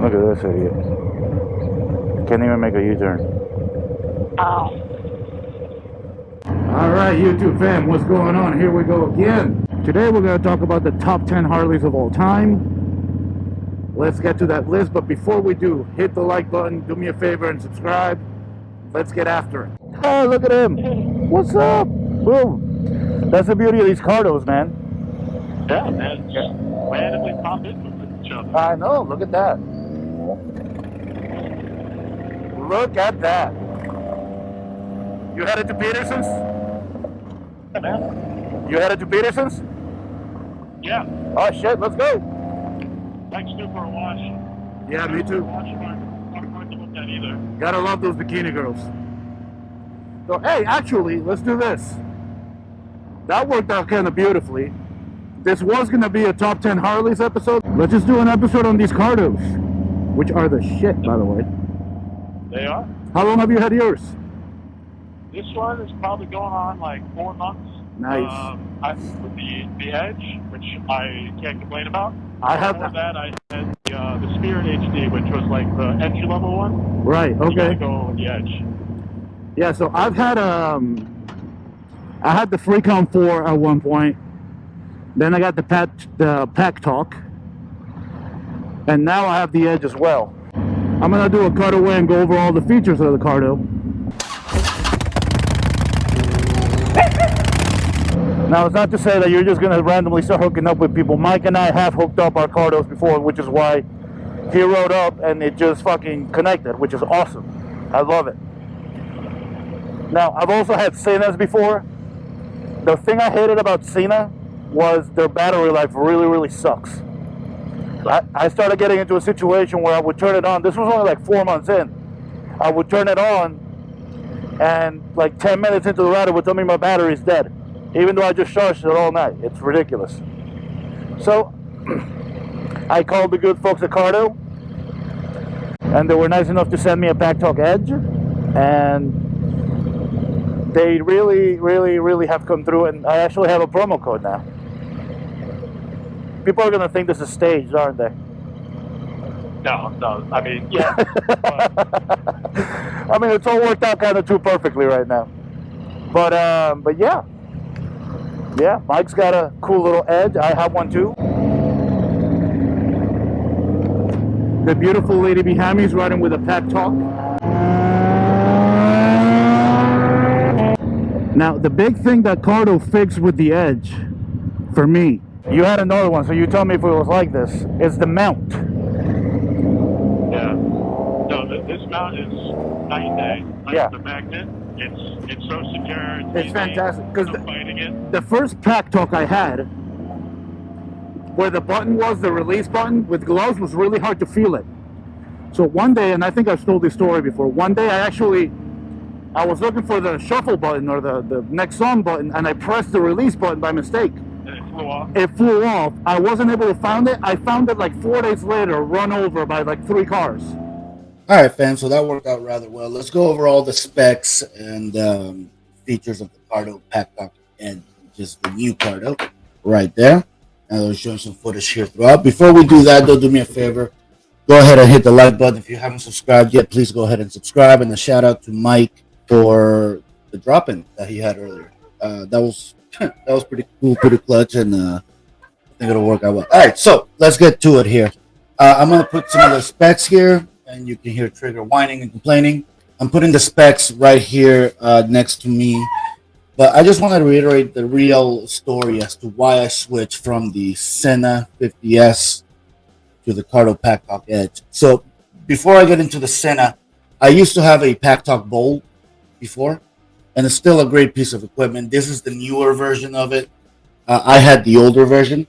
Look at this idiot. Can't even make a U-turn. Ow. Alright, YouTube fam, what's going on? Here we go again. Today we're going to talk about the top 10 Harleys of all time. Let's get to that list, but before we do, hit the like button, do me a favor and subscribe. Let's get after it. Oh, look at him. What's up? Boom. That's the beauty of these Cardos, man. Yeah, man. Just randomly pop into each other. I know, look at that. Look at that. You headed to Peterson's? Yeah, man. You headed to Peterson's? Yeah. Oh shit, let's go. Thanks, Stu, for a watch. Yeah, me too. Watching aren't hard to look at either. Gotta love those bikini girls. So, hey, actually, let's do this. That worked out kind of beautifully. This was gonna be a top 10 Harleys episode. Let's just do an episode on these Cardos, which are the shit, by the way. They are. How long have you had yours? This one is probably going on like 4 months. Nice. With the Edge, which I can't complain about. I have Before that. I had the Spirit HD, which was like the entry level one. Right. You gotta Okay. go with the Edge. Yeah. So I've had I had the Freecon 4 at one point. Then I got the Pack Talk, and now I have the Edge as well. I'm gonna do a cutaway and go over all the features of the Cardo. Now, it's not to say that you're just going to randomly start hooking up with people. Mike and I have hooked up our Cardos before, which is why he rode up and it just fucking connected, which is awesome. I love it. Now, I've also had Senas before. The thing I hated about Sena was their battery life really, really sucks. I started getting into a situation where I would turn it on. This was only like 4 months in. I would turn it on, and like 10 minutes into the ride, it would tell me my battery's dead. Even though I just charged it all night. It's ridiculous. So, I called the good folks at Cardo, and they were nice enough to send me a Pack Talk Edge, and they really, really, really have come through, and I actually have a promo code now. People are going to think this is staged, aren't they? No. I mean, yeah. I mean, it's all worked out kind of too perfectly right now. But yeah. Yeah, Mike's got a cool little Edge. I have one too. The beautiful lady behind me is riding with a Pack Talk. Now, the big thing that Cardo fixed with the Edge, for me, you had another one, so you tell me if it was like this, is the mount. Yeah. No, this mount is night and day. Like Yeah. the magnet, it's so secure. It's fantastic, because it. the first Pack Talk I had, where the button was, the release button, with gloves was really hard to feel it. So one day, and I think I've told this story before, one day I was looking for the shuffle button or the next song button, and I pressed the release button by mistake. And it flew off. It flew off. I wasn't able to find it. I found it like 4 days later, run over by like 3 cars. All right, fam, so that worked out rather well. Let's go over all the specs and features of the Cardo Pack Talk Edge, which is the new Cardo right there. And I'll show you some footage here throughout. Before we do that, though, do me a favor. Go ahead and hit the like button. If you haven't subscribed yet, please go ahead and subscribe. And a shout out to Mike for the drop-in that he had earlier. That was pretty cool, pretty clutch, and I think it'll work out well. All right, so let's get to it here. I'm going to put some of the specs here, and you can hear Trigger whining and complaining. I'm putting the specs right here next to me. But I just want to reiterate the real story as to why I switched from the Sena 50S to the Cardo Pack Talk Edge. So before I get into the Sena, I used to have a Pack Talk Bowl before, and it's still a great piece of equipment. This is the newer version of it. I had the older version.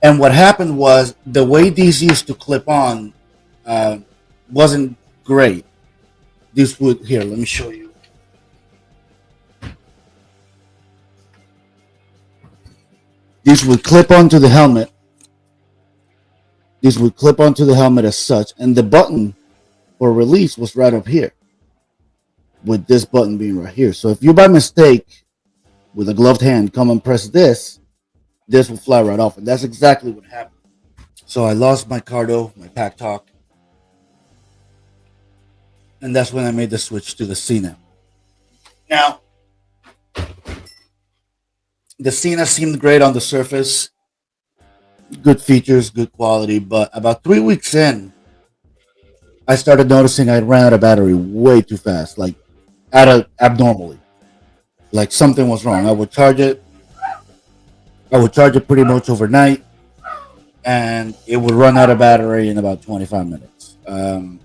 And what happened was the way these used to clip on wasn't great. This would, here, let me show you. These would clip onto the helmet. These would clip onto the helmet as such, and the button for release was right up here, with this button being right here. So if you by mistake, with a gloved hand, come and press this will fly right off, and that's exactly what happened. So I lost my Cardo, my Pack Talk, and that's when I made the switch to the Sena. Now, the Sena seemed great on the surface, good features, good quality, but about 3 weeks in, I started noticing I ran out of battery way too fast, like abnormally. Like something was wrong. I would charge it pretty much overnight, and it would run out of battery in about 25 minutes. And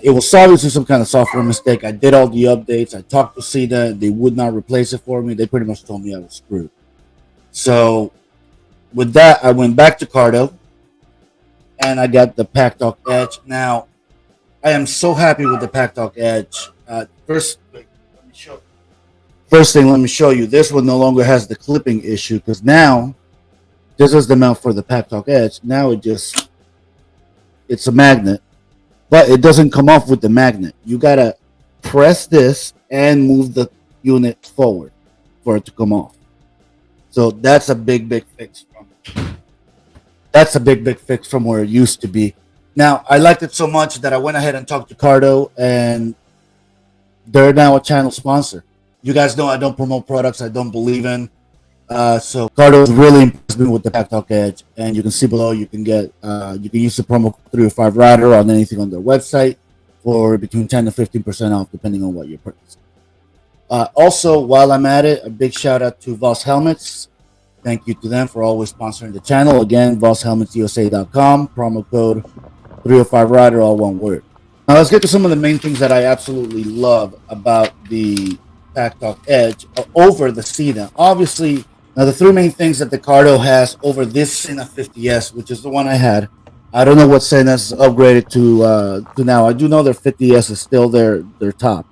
it was obviously some kind of software mistake. I did all the updates. I talked to Sena. They would not replace it for me. They pretty much told me I was screwed. So with that, I went back to Cardo and I got the Pack Talk Edge. Now, I am so happy with the Pack Talk Edge. First thing, let me show you. This one no longer has the clipping issue because now this is the mount for the Pack Talk Edge. Now it's a magnet, but it doesn't come off with the magnet. You gotta press this and move the unit forward for it to come off. So that's a big fix from where it used to be. Now I liked it so much that I went ahead and talked to Cardo, and they're now a channel sponsor. You guys know I don't promote products I don't believe in. So Cardo really impressed me with the Pack Talk Edge, and you can see below you can use the promo code 305 Rider on anything on their website for between 10 to 15% off depending on what you're purchasing. Also, while I'm at it, a big shout out to Vs Helmets. Thank you to them for always sponsoring the channel. Again, VsHelmetsUSA.com, promo code 305 Rider, all one word. Now let's get to some of the main things that I absolutely love about the Pack Talk Edge over the Sena. Obviously, now the three main things that the Cardo has over this Sena 50S, which is the one I had. I don't know what Sena's upgraded to now. I do know their 50S is still the top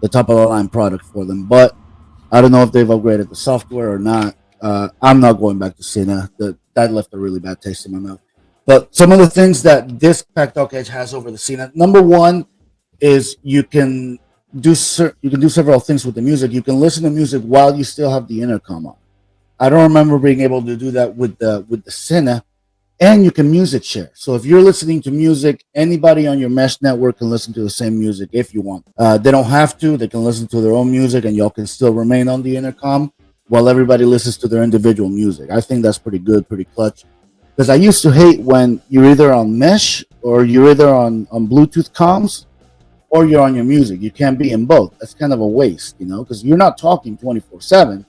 of the line product for them, but I don't know if they've upgraded the software or not. I'm not going back to Sena. That left a really bad taste in my mouth. But some of the things that this Pack Talk Edge has over the Sena, number one is you can do several things with the music. You can listen to music while you still have the intercom on. I don't remember being able to do that with the Sena. And you can music share. So if you're listening to music, anybody on your mesh network can listen to the same music if you want. They don't have to. They can listen to their own music, and y'all can still remain on the intercom while everybody listens to their individual music. I think that's pretty good, pretty clutch. Because I used to hate when you're either on mesh or you're either on Bluetooth comms or you're on your music. You can't be in both. That's kind of a waste, because you're not talking 24/7,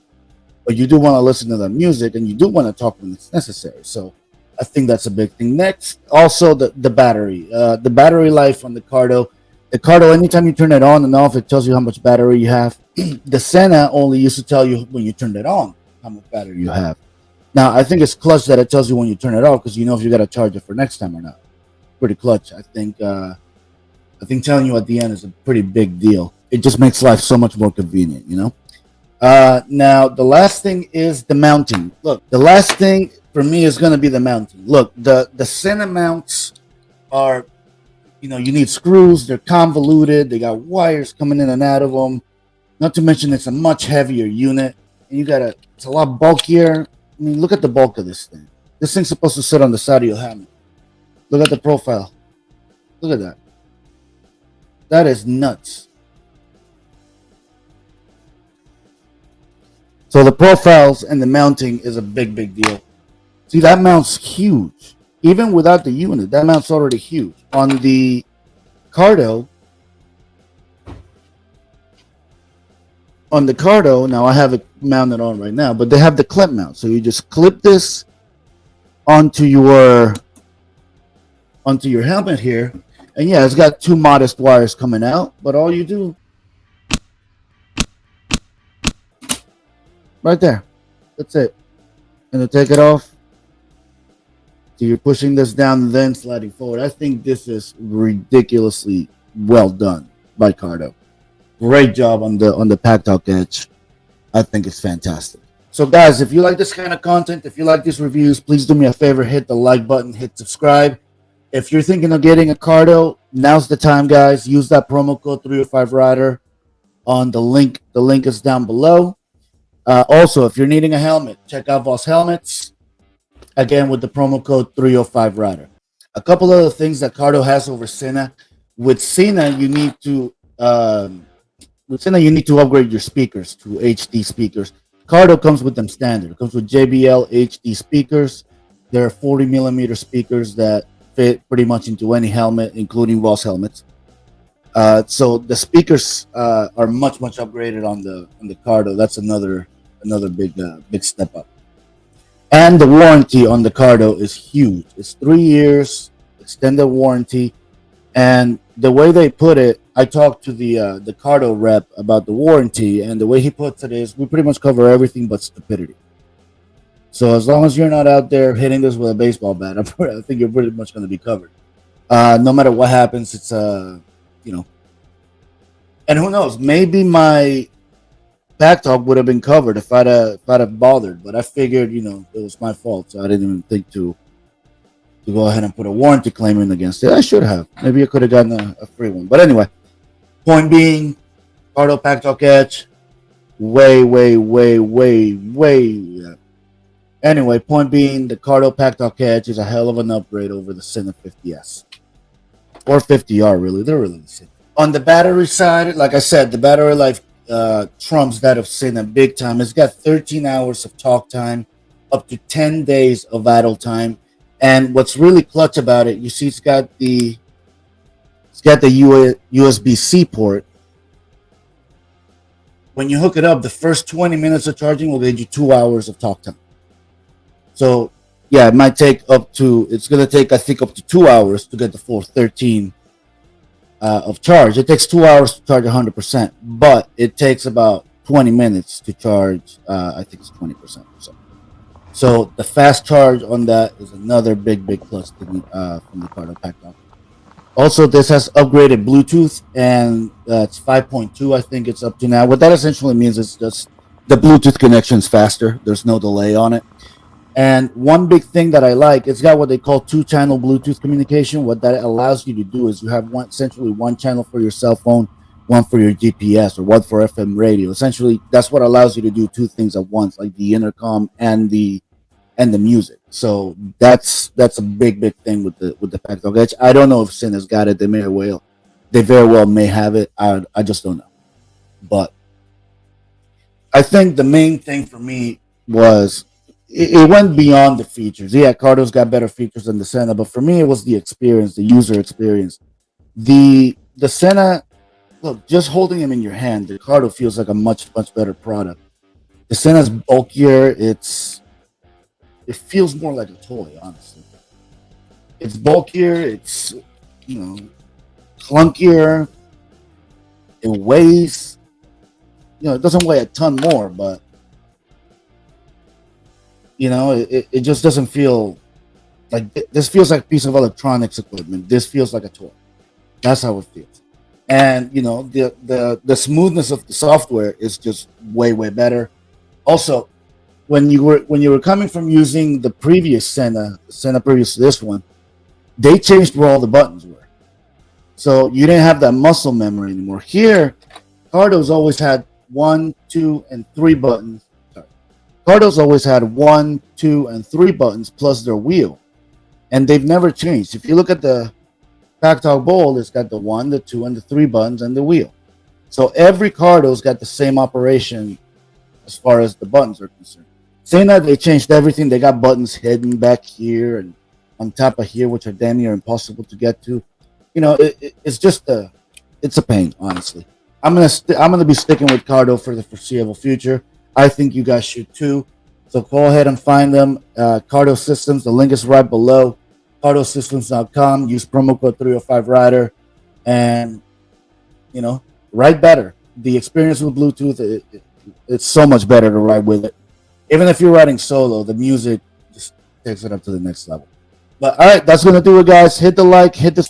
but you do want to listen to the music and you do want to talk when it's necessary. So I think that's a big thing. Next, also the battery. The battery life on the Cardo. The Cardo, anytime you turn it on and off, it tells you how much battery you have. The Sena only used to tell you when you turned it on how much battery you have. Now, I think it's clutch that it tells you when you turn it off because you know if you got to charge it for next time or not. Pretty clutch. I think telling you at the end is a pretty big deal. It just makes life so much more convenient, Now, the last thing is the mounting. Look, the last thing for me is going to be the mounting. Look, the Sena mounts are, you need screws. They're convoluted. They got wires coming in and out of them. Not to mention it's a much heavier unit. And it's a lot bulkier. I mean, look at the bulk of this thing. This thing's supposed to sit on the side of your helmet. Look at the profile. Look at that. That is nuts. So the profiles and the mounting is a big deal. See, that mount's huge. Even without the unit, that mount's already huge. On the Cardo, now I have it mounted on right now, but they have the clip mount. So you just clip this onto your helmet here. And yeah, it's got two modest wires coming out, but all you do right there. That's it. And to take it off. So you're pushing this down and then sliding forward. I think this is ridiculously well done by Cardo. Great job on the Pack Talk Edge. I think it's fantastic. So guys, if you like this kind of content, if you like these reviews, please do me a favor, hit the like button, hit subscribe. If you're thinking of getting a Cardo, now's the time, guys. Use that promo code 305 Rider on the link. The link is down below. Also, if you're needing a helmet, check out Vs Helmets. again with the promo code 305 Rider. A couple other things that Cardo has over Sena. With Sena, you need to upgrade your speakers to HD speakers. Cardo comes with them standard. It comes with JBL HD speakers. They're 40 millimeter speakers that fit pretty much into any helmet, including Voss helmets. So the speakers are much upgraded on the Cardo. That's another big step up. And the warranty on the Cardo is huge. It's 3 years extended warranty. And the way they put it, I talked to the Cardo rep about the warranty, and the way he puts it is, we pretty much cover everything but stupidity. So as long as you're not out there hitting this with a baseball bat, I think you're pretty much going to be covered. No matter what happens, it's you know. And who knows? Maybe my back talk would have been covered if I'd have bothered. But I figured, it was my fault, so I didn't even think to go ahead and put a warranty claim in against it. I should have. Maybe I could have gotten a free one. But anyway, point being, Cardo Pack Talk Edge, way. Anyway, point being, the Cardo Pack Talk Edge is a hell of an upgrade over the Sena 50S. Or 50R, really. They're really the same. On the battery side, like I said, the battery life trumps that of Sena big time. It's got 13 hours of talk time, up to 10 days of idle time. And what's really clutch about it, you see it's got the USB-C port. When you hook it up, the first 20 minutes of charging will give you 2 hours of talk time. So yeah, it's going to take, I think, up to 2 hours to get the full 13 of charge. It takes 2 hours to charge 100%, but it takes about 20 minutes to charge, I think it's 20% or so. So the fast charge on that is another big plus from the Cardo Pack Talk. Also, this has upgraded Bluetooth, and it's 5.2, I think it's up to now. What that essentially means is just the Bluetooth connection is faster. There's no delay on it. And one big thing that I like, it's got what they call 2-channel Bluetooth communication. What that allows you to do is you have essentially one channel for your cell phone, one for your GPS, or one for FM radio. Essentially, that's what allows you to do two things at once, like the intercom and the music. So that's a big thing with the Pack Talk Edge. I don't know if Sena's got it. They very well may have it. I just don't know. But I think the main thing for me was it went beyond the features. Yeah, Cardo's got better features than the Sena, but for me it was the experience, the user experience. The Sena, look, just holding him in your hand, the Cardo feels like a much better product. The Sena's bulkier. It feels more like a toy, honestly. It's bulkier. It's, clunkier. It weighs. It doesn't weigh a ton more, but it just doesn't feel like this. Feels like a piece of electronics equipment. This feels like a toy. That's how it feels. And the smoothness of the software is just way better. Also, when you were coming from using the previous Sena previous to this one, they changed where all the buttons were. So you didn't have that muscle memory anymore. Here, Cardo's always had 1, 2, and 3 buttons. Cardo's always had 1, 2, and 3 buttons plus their wheel. And they've never changed. If you look at the Pack Talk Bowl, it's got the 1, the 2, and the 3 buttons and the wheel. So every Cardo's got the same operation as far as the buttons are concerned. Saying that, they changed everything. They got buttons hidden back here and on top of here, which are damn near impossible to get to. It's just it's a pain, honestly. I'm gonna be sticking with Cardo for the foreseeable future. I think you guys should too. So go ahead and find them. Cardo Systems. The link is right below. CardoSystems.com. Use promo code 305 Rider, and ride better. The experience with Bluetooth, it's so much better to ride with it. Even if you're riding solo, the music just takes it up to the next level. But all right, that's gonna do it, guys. Hit the like, hit the